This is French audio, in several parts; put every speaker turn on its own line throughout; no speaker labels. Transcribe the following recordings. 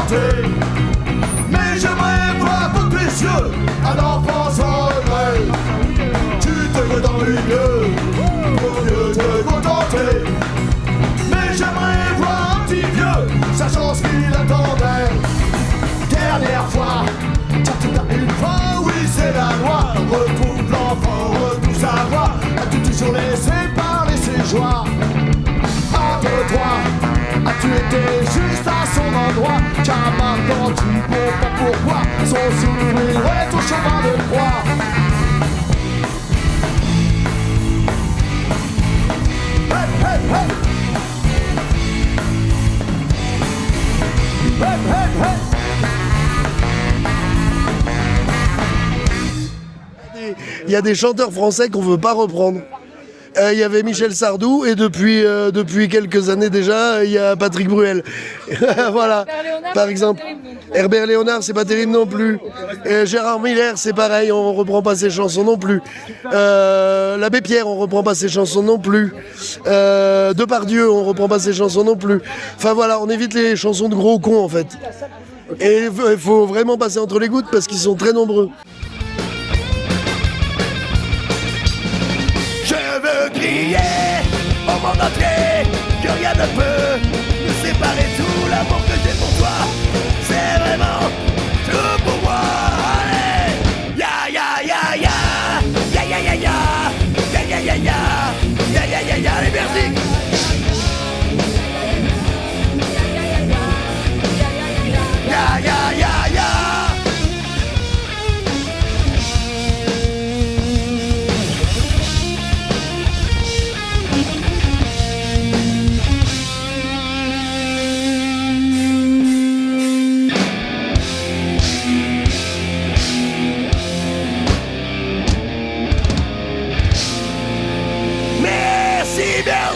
contenté. Mais j'aimerais voir dans tes yeux un enfant sans regret. Tu te veux dans le milieu pour mieux te contenter. Mais j'aimerais voir un petit vieux sachant ce qu'il attendait. Dernière fois, une fois, oui c'est la loi. Retrouve l'enfant, retrouve sa voix. As-tu toujours laissé parler ses joies? Entre toi, as-tu été juste à son endroit? Car maintenant tu comprends pourquoi son souffle est au chemin de croix. Hey, hey, hey. Hey, hey, hey.
Il y a des chanteurs français qu'on veut pas reprendre. Il y avait Michel Sardou et depuis quelques années déjà, il y a Patrick Bruel. Voilà, par exemple. Herbert Léonard, c'est pas terrible non plus. Gérard Miller, c'est pareil, on reprend pas ses chansons non plus. L'Abbé Pierre, on reprend pas ses chansons non plus. Depardieu, on reprend pas ses chansons non plus. Enfin voilà, on évite les chansons de gros cons en fait. Et il faut vraiment passer entre les gouttes parce qu'ils sont très nombreux.
Crier au monde entier que rien ne peut nous séparer. Tout l'amour que j'ai pour toi, c'est vraiment tout pour moi. Allez, ya ya ya ya ya ya ya ya ya ya ya ya ya ya ya ya les Berzik. Ya ya ya ya.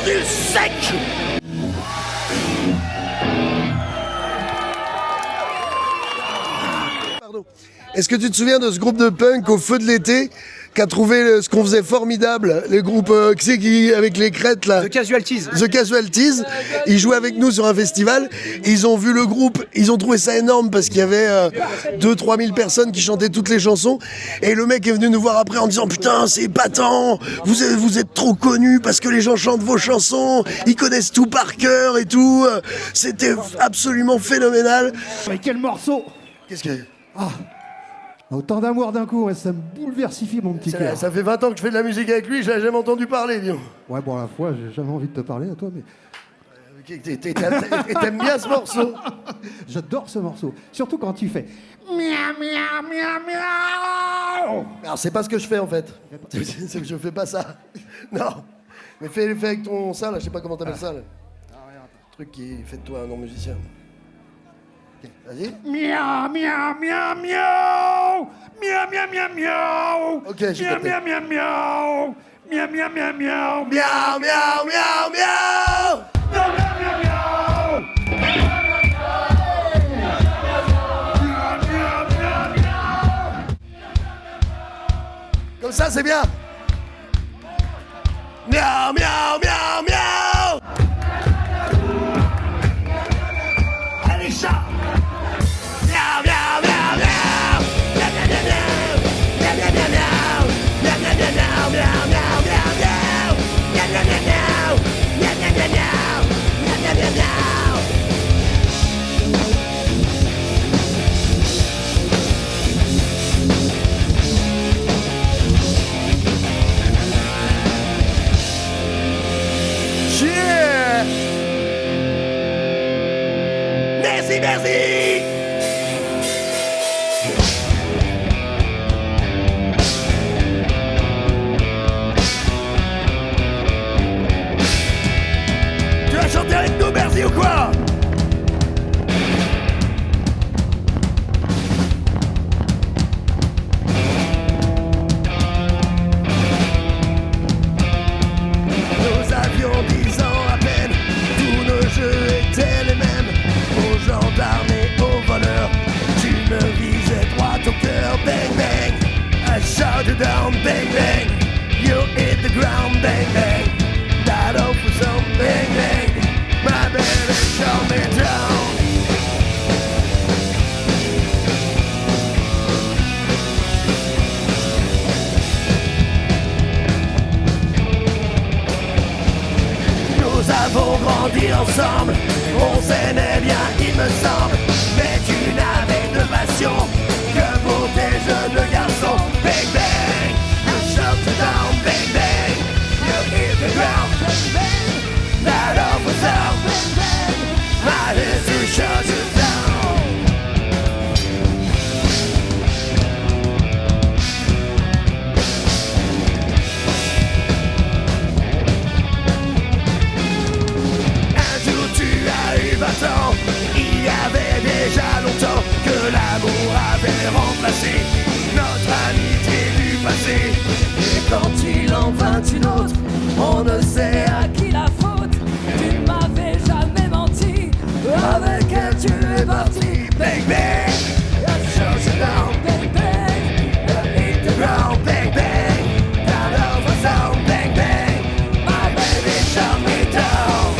Du sec.
Pardon. Est-ce que tu te souviens de ce groupe de punk au feu de l'été qui a trouvé ce qu'on faisait formidable, les groupes qui avec les crêtes là.
The Casualties.
The Casualties. Ils jouaient avec nous sur un festival. Ils ont vu le groupe, ils ont trouvé ça énorme parce qu'il y avait 2-3 000 personnes qui chantaient toutes les chansons. Et le mec est venu nous voir après en disant putain c'est épatant, vous êtes trop connus parce que les gens chantent vos chansons, ils connaissent tout par cœur et tout. C'était absolument phénoménal.
Mais quel morceau!
Qu'est-ce que
Autant d'amour d'un coup, ça me bouleversifie mon petit cœur.
Ça fait 20 ans que je fais de la musique avec lui, je l'ai jamais entendu parler, disons.
Ouais, bon, à la fois, j'ai jamais envie de te parler à toi, mais...
T'aimes bien ce morceau?
J'adore ce morceau, surtout quand tu fais... Miaou, miaou, miaou, miaou.
Alors, c'est pas ce que je fais, en fait. C'est que je fais pas ça. Non. Mais fais avec ton ça, là, je sais pas comment t'appelles ça, là. Truc qui fait de toi un non-musicien. Vas-y.
Miaou, miaou, miaou, miaou. Miaou, miaou, miaou, miaou.
Ok, j'ai
miaou,
capté.
miaou, miaou, miaou. Miaou, miaou, miaou, miaou.
Miaou, miaou, miaou, miaou.
Miaou, miaou, miaou, miaou.
Comme ça, c'est bien. Miaou, miaou, miaou, miaou.
Allez, chat. Miaou, miaou, miaou, miaou. Miaou, miaou, miaou, miaou. Miaou, miaou, miaou, miaou. Miaou, miaou, miaou, miaou, miaou, miaou. Miaou, miaou, miaou, miaou. Miaou, miaou, miaou, miaou. Miaou, miaou, miaou, miaou.
Yeah.
Merci, merci. Tu vas chanter avec nous, merci ou quoi? Nous avions 10 ans à peine, tous nos jeux étaient les mêmes. Aux gendarmes et aux voleurs, tu me visais droit au cœur. Bang bang, I shot you down. Bang bang, you hit the ground. Bang bang, that awful sound. Bang bang, my baby shot me down.
avons grandi ensemble, on s'aimait bien il me semble, mais tu n'avais de passion que pour tes jeunes garçons. Bang bang, you shut it down, bang bang, you hit the ground, bang bang, that awful sound, bang bang, my history shut it down. Il y avait déjà longtemps que l'amour avait remplacé notre amitié du passé. Et quand il en vint une autre, on ne sait à qui la faute. Tu ne m'avais jamais menti, avec elle tu es parti. Bang bang, you shut it down. Bang bang, you hit the ground. Bang bang, that awful sound. Bang bang, my baby shut me down.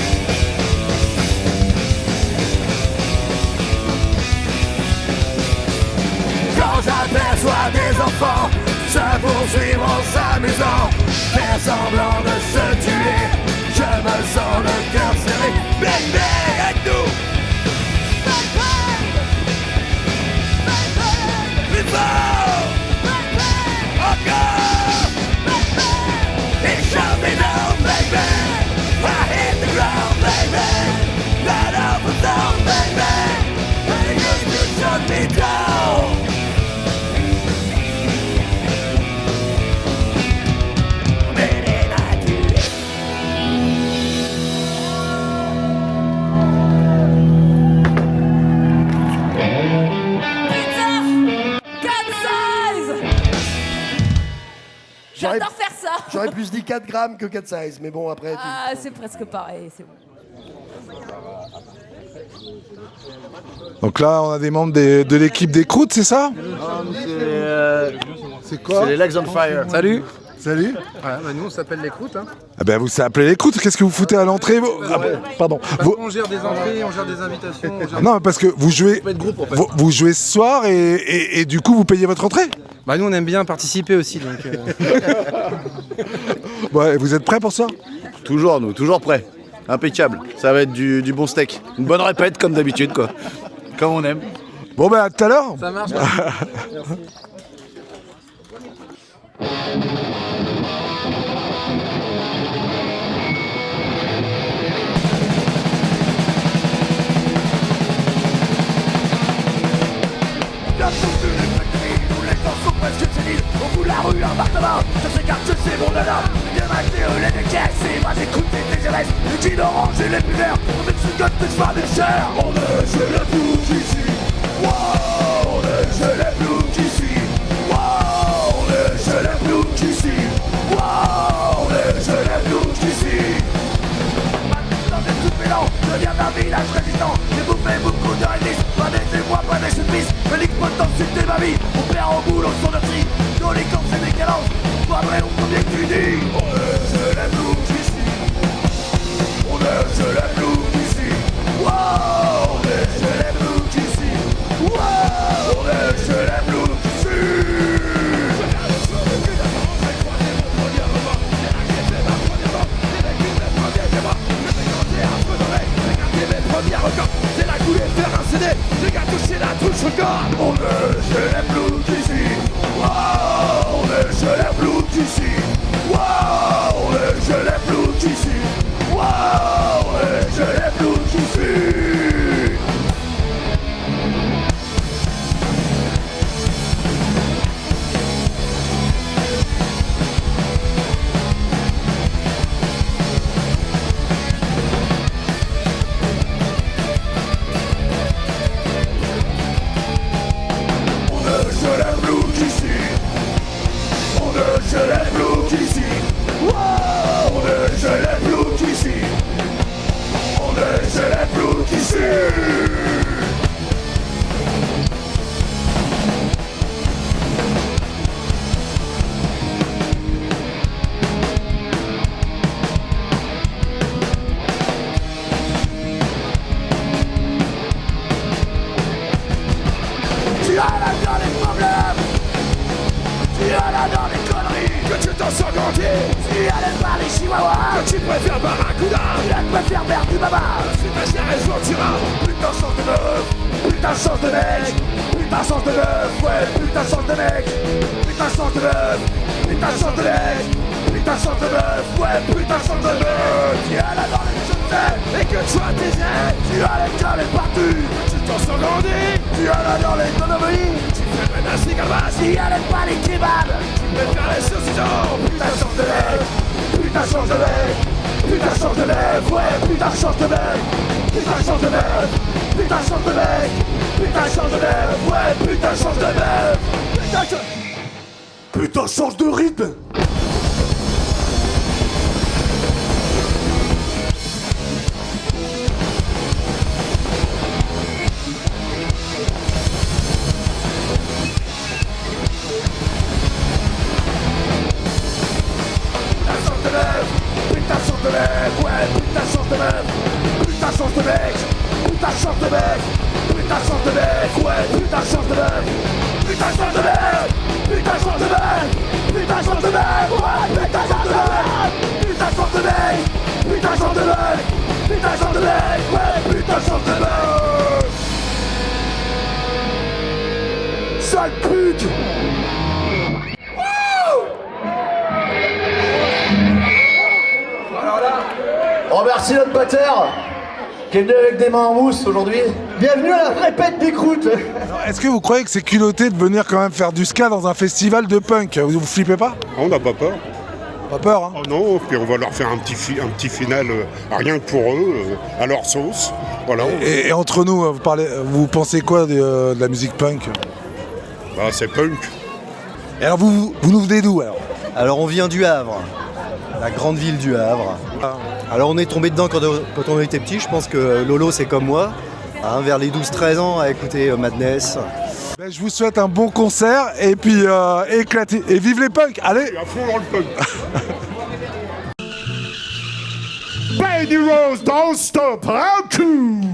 Quand j'aperçois des enfants se poursuivre en s'amusant, faire semblant de se tuer, je me sens le cœur serré. Bang bang, avec nous. Bang bang, bang bang, plus fort. Bang bang, encore. Bang bang, it shut me down. Bang bang, I hit the ground. Bang bang, that awful sound. Bang bang, and you shut me down.
J'adore faire ça.
J'aurais plus dit 4 grammes que 4 size, mais bon après...
Ah, c'est presque pareil, c'est bon.
Donc là, on a des membres de l'équipe des Croûtes, c'est ça? C'est quoi?
C'est les Legs on Fire.
Salut. Salut.
Ouais, bah nous on s'appelle les croûtes. Hein.
Ah ben vous s'appelez les Croûtes, qu'est-ce que vous foutez à l'entrée pardon.
On gère des entrées, on gère des invitations. On gère...
Non, parce que vous jouez,
groupe, en fait.
vous jouez ce soir et du coup vous payez votre entrée?
Bah nous on aime bien participer aussi donc.
Ouais, vous êtes prêts pour ça?
Toujours nous, toujours prêts. Impeccable. Ça va être du bon steak. Une bonne répète comme d'habitude quoi. Comme on aime.
Bon ben à tout à l'heure.
Ça marche. Merci.
On fout la rue en Barthelin, sur ces quartiers c'est mon nana. Viens m'acheter les décaisses et va écouter tes GRS. Les jeans orange et les plus verts, on met sous gotte des soirs des chairs. On est chez les bloucs ici, wow, on est chez les bloucs ici, wow, on est chez les bloucs ici, wow, on est chez les bloucs ici. Dans des tout mélans, je viens d'un village résistant. J'ai bouffé beaucoup de réglisse, pas des émois, pas des supplices. Mais l'exploitant c'était ma vie, on perd en boulot son de tri. Dans les camps c'est des calences, pas vrai on combien que tu dis. On est chez les bloucs ici, on est chez les bloucs ici, wow, on est chez les bloucs ici, wow, on est chez les bloucs ici. C'est la coulée faire un CD, j'ai qu'à toucher la touche au corps. On est chez les bloucs ici, wow, on est chez les bloucs ici, wow, on est chez les bloucs ici, wow, on est chez les bloucs ici.
t'en sens grandi. Tu allais pas les chihuahuas, que tu préfères Barracuda. Là tu préfères faire du baba. C'est ta chère et je tira. Putain chance de meuf, putain chance de mec. Putain chance de meuf, ouais, putain chance de mec. Putain chance de meuf, putain chance de mec. Putain chance de meuf, ouais, putain chance de meuf. Tu es là dans les chaussettes et que tu as tes ailes. Tu as les calés partout, tu t'en sens grandi. Tu es là dans les conneries, tu fais menacer Galvas. Tu allais pas les kebabs, tu préfères les saucissons. Putain chance de mec, putain chance de mec. Putain chance de mec, ouais, putain chance de mec. Putain chance de mec, putain chance de mec. Putain chance de mec, ouais, putain chance de mec. Putain change de rythme. Putain chance de mec, ouais, putain chance de mec. Putain chance de mec, putain chance de mec. Putain chance de mec, ouais, putain chance de mec. Putain chance de mec, putain chance de mec. Putain chance de mec, ouais, putain chance de mec. Putain chance de mec, putain chance de mec. Putain chance de mec, ouais, putain chance de mec. Sale pute.
On remercie notre batteur qui est venu avec des mains en mousse aujourd'hui. Bienvenue à la répète des croûtes.
Est-ce que vous croyez que c'est culotté de venir quand même faire du ska dans un festival de punk? Vous flippez pas?
On n'a pas peur.
Pas peur, hein?
Oh non, puis on va leur faire un petit final rien que pour eux, à leur sauce. Voilà.
Et entre nous, vous pensez quoi de la musique punk?
Bah, c'est punk.
Et alors vous nous venez d'où alors?
Alors on vient du Havre, la grande ville du Havre. Alors on est tombé dedans quand on était petit, je pense que Lolo c'est comme moi, hein, vers les 12-13 ans à écouter Madness.
Ben, je vous souhaite un bon concert et puis éclatez. Et vive les punks, allez!
À fond dans le punk.
Baby Rose, don't stop, how cool.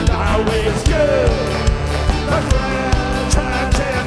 Now it's good, my friend, trying to tell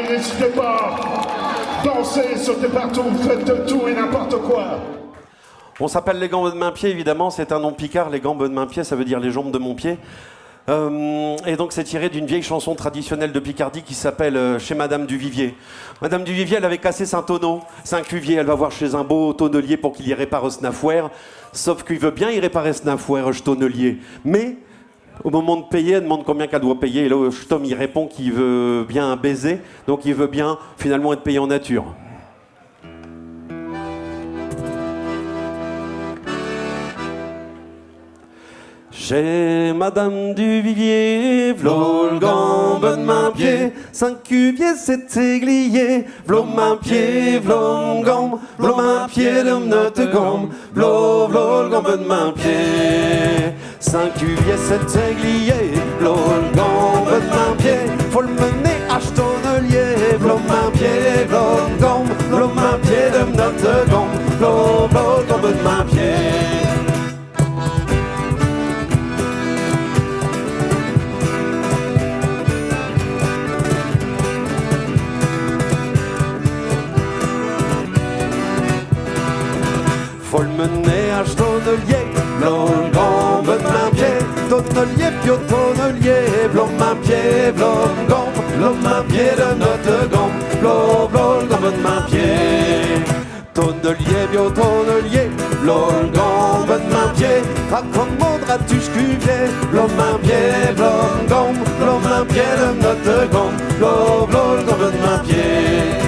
Allez, n'hésitez pas. Dansez, sautez partout, faites de tout et n'importe quoi.
On s'appelle les gambes de main-pied, évidemment, c'est un nom picard. Les gambes de main-pied, ça veut dire les jambes de mon pied. Et donc c'est tiré d'une vieille chanson traditionnelle de Picardie qui s'appelle Chez Madame Duvivier. Madame Duvivier, elle avait cassé un tonneau, c'est un cuvier, elle va voir chez un beau tonnelier pour qu'il y répare ce nafouer. Sauf qu'il veut bien y réparer ce nafouer, ce tonnelier. Mais au moment de payer, elle demande combien qu'elle doit payer. Et là, Tom, il répond qu'il veut bien un baiser, donc il veut bien finalement être payé en nature. Chez Madame Duvivier, v'là le gambe de main-pied, 5 cuviers c'est aiguillé, v'là main-pied, v'là le gambe, v'là main-pied de notre gambe, v'là le gambe de main-pied. 5 cuviers c'est aiguillé, v'là le gambe de main-pied, faut le mener à tonnelier, v'là main-pied, v'là le gambe, v'là main-pied de notre gambe, v'là le gambe de main-pied. Faut le mener à tonnelier, v'là le gambe de main-pied, tonnelier, puis au tonnelier, v'là main-pied, v'là le gambe, v'là main-pied de notre gambe, v'là le gambe de main-pied. Tonnelier, puis au tonnelier, v'là le gambe de main-pied, raccommodera-tu cuvier, v'là main-pied, v'là le gambe, v'là main-pied de notre gambe, v'là le gambe de main-pied.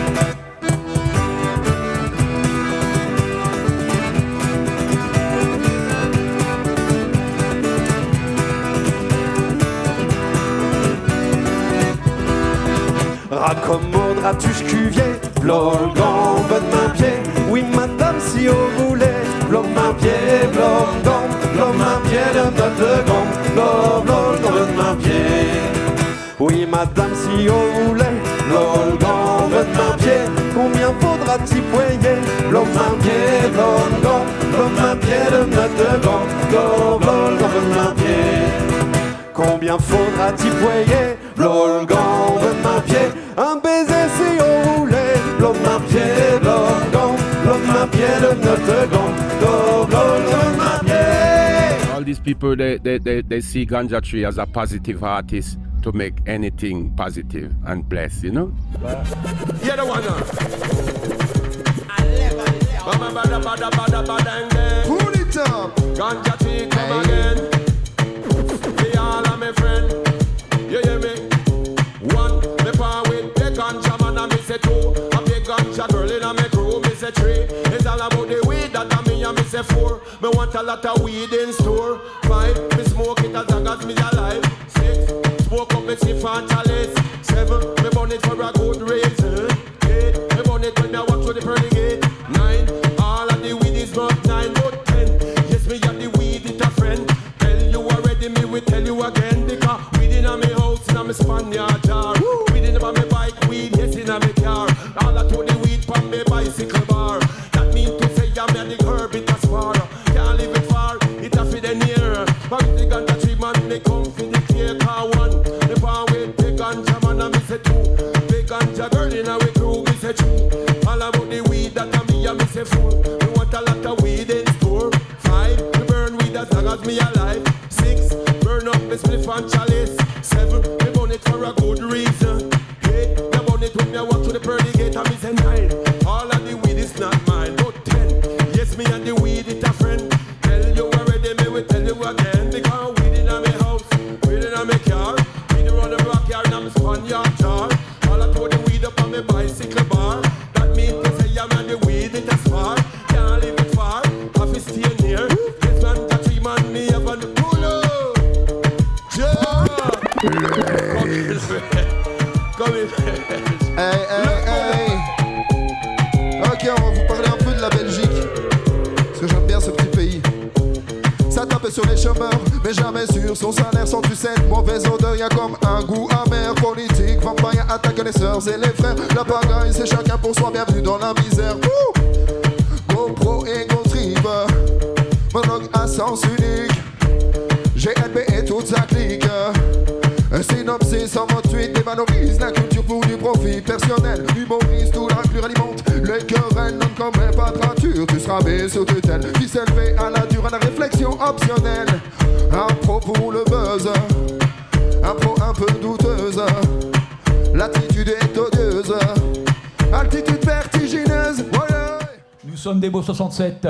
Raccommodera-tu cuvier, v'là le gambe de main-pied. Oui, madame, si vous voulez, v'là main-pied, v'là le gambe, v'là main-pied de notre gambe, v'là le gambe de main-pied. Oui, madame, si vous voulez, v'là le gambe de main-pied. Combien faudra-t-il payer, v'là main-pied, v'là le gambe, v'là main-pied de notre gambe, v'là le gambe de main-pied. Combien faudra-t-il payer, v'là le gambe de main-pied. Un baiser si on voulait, v'là main-pied, v'là le gambe, v'là main-pied de notre gambe, v'là le gambe de main-pied.
All these people, they see Ganja Tree as a positive artist to make anything positive and bless, you know?
Yeah, the one. Pull it up. Ganja Tree come again. They all are my friend. You hear me? One, me pa with the ganja man and me say two. A big ganja girl in a me crew, me say three. It's all about the weed that a me and me say four. Me want a lot of weed in store. 5, me smoke it as long as me alive. 6, smoke up me chief and chalice. 7, me burn it for a good reason. 8, me burn it when I walk through the pearly gate. 9, all of the weed is not 9 but 10. Yes, me and the weed it a friend. Tell you already, me will tell you again. Because weed in a me house, in a me Spaniard jar. Weed in a me bike, weed yes in a me car. All I told the weed from me bicycle bar. That mean to say I'm a the herb it as far. Can't leave it far, it a fit the near. But with the ganja tree man, they come for the clear car one. The power with the ganja man and me say two. The ganja girl in a we crew, me say two. All about the weed that a me and me say four. We want a lot of weed in store. 5, we burn weed as long as me alive. 6, burn up the spliff and chalice. 7, we burn it for a good reason. 8, we burn it when me walk to the pearly gate and me say 9. All of the weed is not mine, but 10. Yes, me and the weed it a friend. Tell you already, me will tell you again. Because weed in a me house, weed in a me car. Weed around the backyard and I'm Spaniard jar. All I told the weed up on me bicycle bar. That means to say I'm and the weed it as far. Can't leave it far, have to stay near. Yes, man, that tree man, me have a pull up. Come in.
Hey, hey, hey. Ok, on va vous parler un peu de la Belgique. Parce que j'aime bien ce petit pays. Ça tape sur les chômeurs, mais jamais sur son salaire. Sans tu sais, mauvaise odeur, y'a comme un goût amer. Politique, vampire, attaque les sœurs et les frères. La pagaille, c'est chacun pour soi, bienvenue dans la misère. GoPro et GoTrip, monologue à sens unique. GLB et toute sa clique. Un synopsis en mode suite dévalorise la culture pour du profit personnel. Humoriste où la pluie alimente les querelles, non comme un patrature. Tu seras mis sur tutelle, qui s'élevait à la dure à la réflexion optionnelle. Un pro pour le buzz, un pro un peu douteuse. L'attitude est odieuse, altitude vertigineuse. Voilà.
Nous sommes des Beaux 67,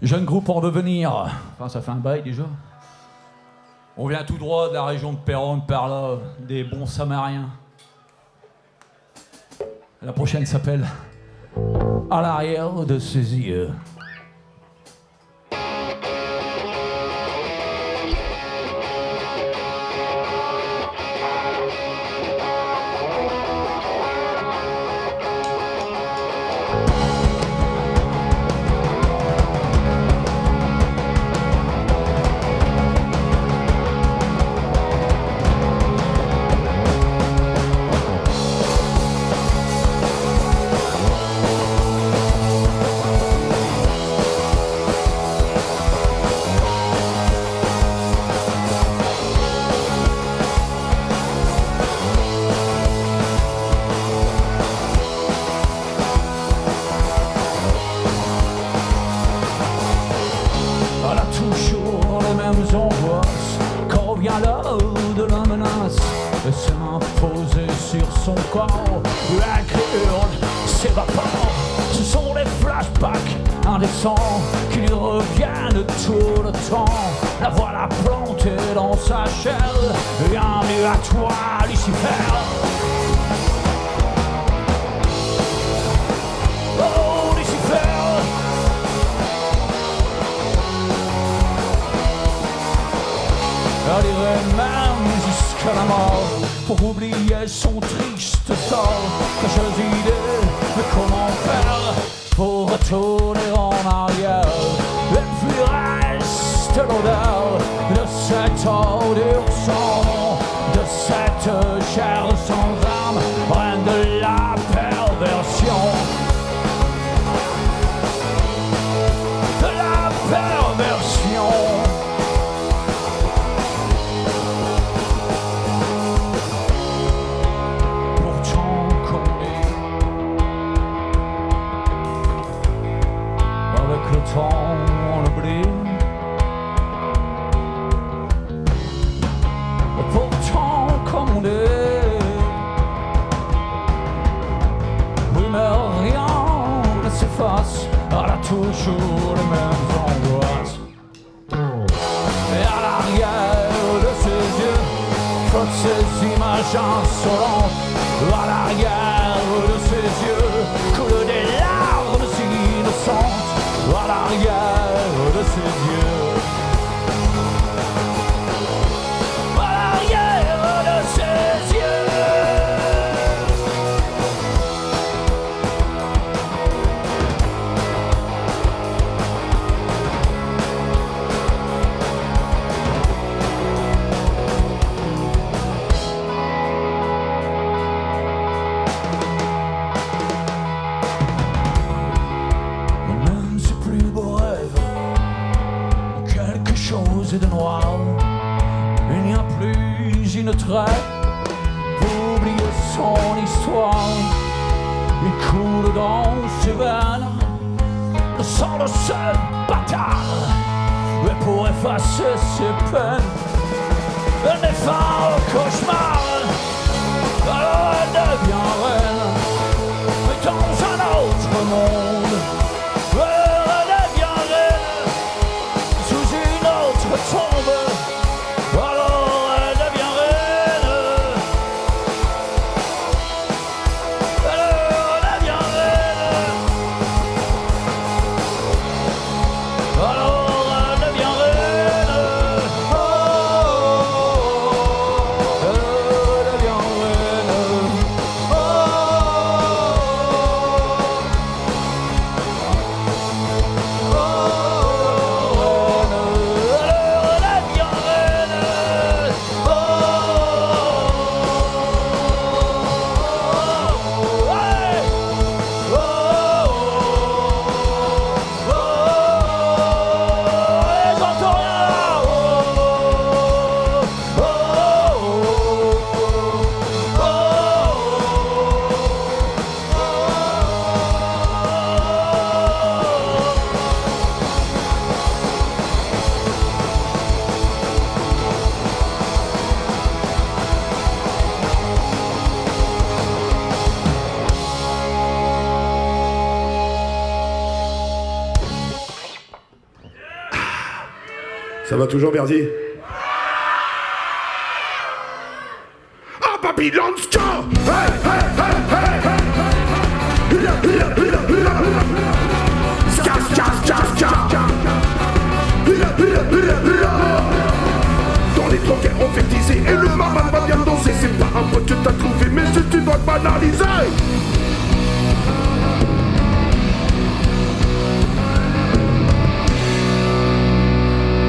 jeune groupe en devenir. Enfin, ça fait un bail déjà. On vient tout droit de la région de Péronne, par là, des bons Samariens. La prochaine s'appelle À l'arrière de ses yeux. Qui lui reviennent tout le temps. La voilà plantée dans sa chair. Bienvenue à toi, Lucifer. Oh, Lucifer. Elle irait même jusqu'à la mort pour oublier son triste sort. Fâcheuse idée, mais comment faire pour retourner en arrière? Et puis reste l'odeur de cette ordure sans nom, de cette chair sans âme, reine de la perversion. De la perversion. On oublie. Pourtant comme on est. Oui mais rien ne s'efface. Elle a toujours les mêmes angoisses. Et à l'arrière de ses yeux flottent ces images insolentes. À l'arrière de ses yeux coulent des larmes innocentes. À l'arrière de ses yeux. À l'arrière de ses yeux. De noir, il n'y a plus une traite pour oublier son histoire. Il coule dans ses veines le sang de ce bâtard. Et pour effacer ses peines, elle met fin au cauchemar. Alors elle devient reine, mais dans un autre monde. Tombe, alors elle devient reine. Alors elle devient reine. Alors elle devient reine. Oh, oh, oh, oh.
Ça va toujours, Berdy? Ah, Babylone Ska! Hey, hey, hey, hey, hey! Ska, ska, ska, ska! Dans les troquets on fait teaser et le maman va bien danser. C'est pas un pote que t'as trouvé, mais si tu dois te banaliser.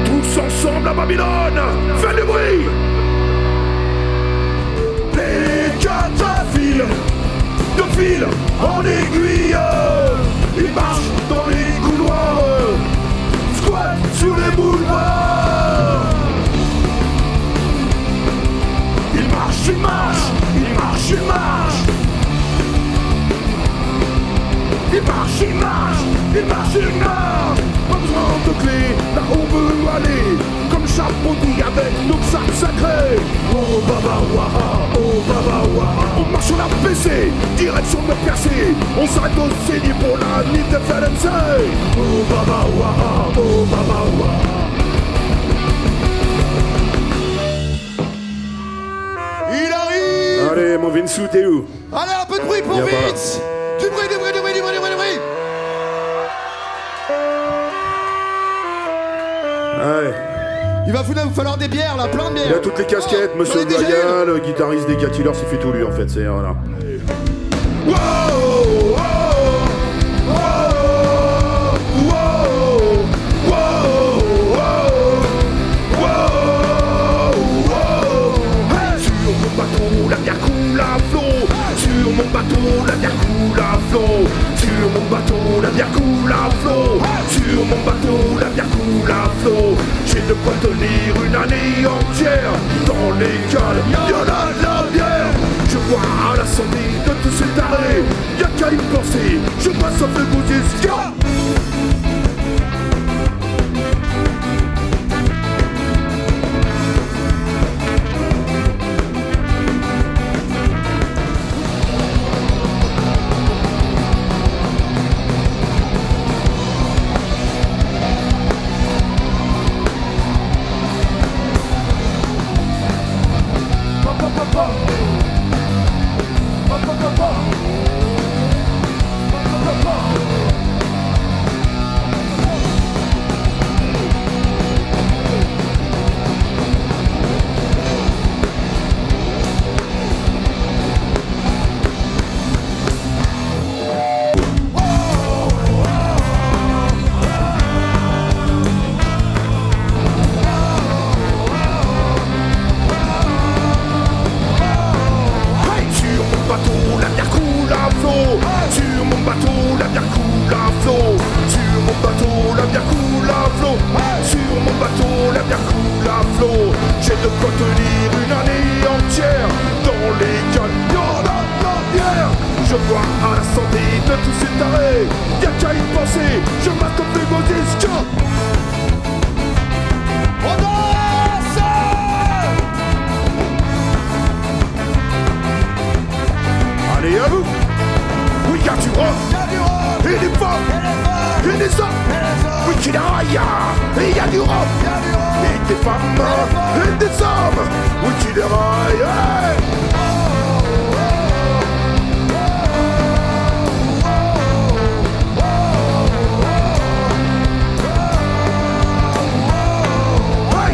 Tous ensemble à Babylone, fais du bruit. Les quatre fils, de fil en aiguille, ils marchent dans les couloirs, squattent sur les boulevards. Ils marchent, ils marchent, ils marchent, ils marchent. Ils marchent, ils marchent, ils marchent, ils marchent. Pas besoin de clés, là on veut aller. Comme chapeauté avec nos sacs sacrés. Oh baba waha, oh baba waha. On marche sur la PC, direction de percée. On s'arrête au saigné pour la nuit de FLNC. Oh baba waha, oh baba waha.
Il arrive.
Allez, mon Vinsou, t'es où?
Allez, un peu de bruit pour
Viens par là.
Vince. Du bruit, du bruit, du bruit, du bruit, du bruit, du bruit.
Ouais.
Il va vous falloir des bières là, plein de bières.
Il a toutes les casquettes,
Oh,
monsieur
j'en ai déjà
Gaga, le guitariste des Cat Killers, il fait tout lui en fait, c'est voilà.
Wow, wow,
Sur mon bateau, la bière coule à flot. Sur mon bateau, la bière coule à flot. Sur mon bateau, la bière coule à flot. Sur mon bateau, la bière coule à flot. J'ai de quoi tenir une année entière. Dans les cales, y'en a de la bière. Je vois à la santé de tous ces tarés. Y'a qu'à y penser, je passe un peu goûter. J'ai de quoi tenir une année entière. Dans les cales, y'en a de la bière. Je vois à la santé de tous ces tarés. Y'a qu'à y penser, je m'attends les beaux disques. On danse. Allez à vous. Oui, y'a du rock, et des femmes, et des hommes. Oui, qu'il y a, et y'a du rock, et des femmes, et des hommes. Oui, qu'il y a,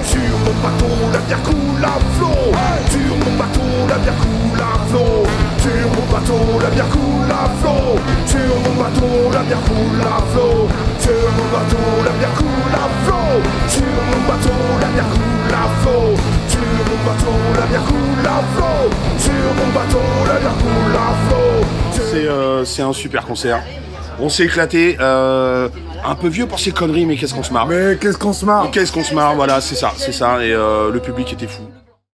sur mon bateau, la bière coule à flot. Sur mon bateau, la bière coule à flot. Sur mon bateau, la bière coule à flot. Sur mon bateau, la bière coule à flot. Sur mon bateau, la bière coule à flot. Sur mon bateau, la bière coule à flot. Sur mon bateau, la bière coule à flot. Sur mon bateau, la bière coule à flot. C'est un super concert. On s'est éclaté. Un peu vieux pour ces conneries, mais qu'est-ce qu'on se marre.
Mais qu'est-ce qu'on se marre.
Qu'est-ce qu'on se marre, voilà, c'est ça. Et le public était fou.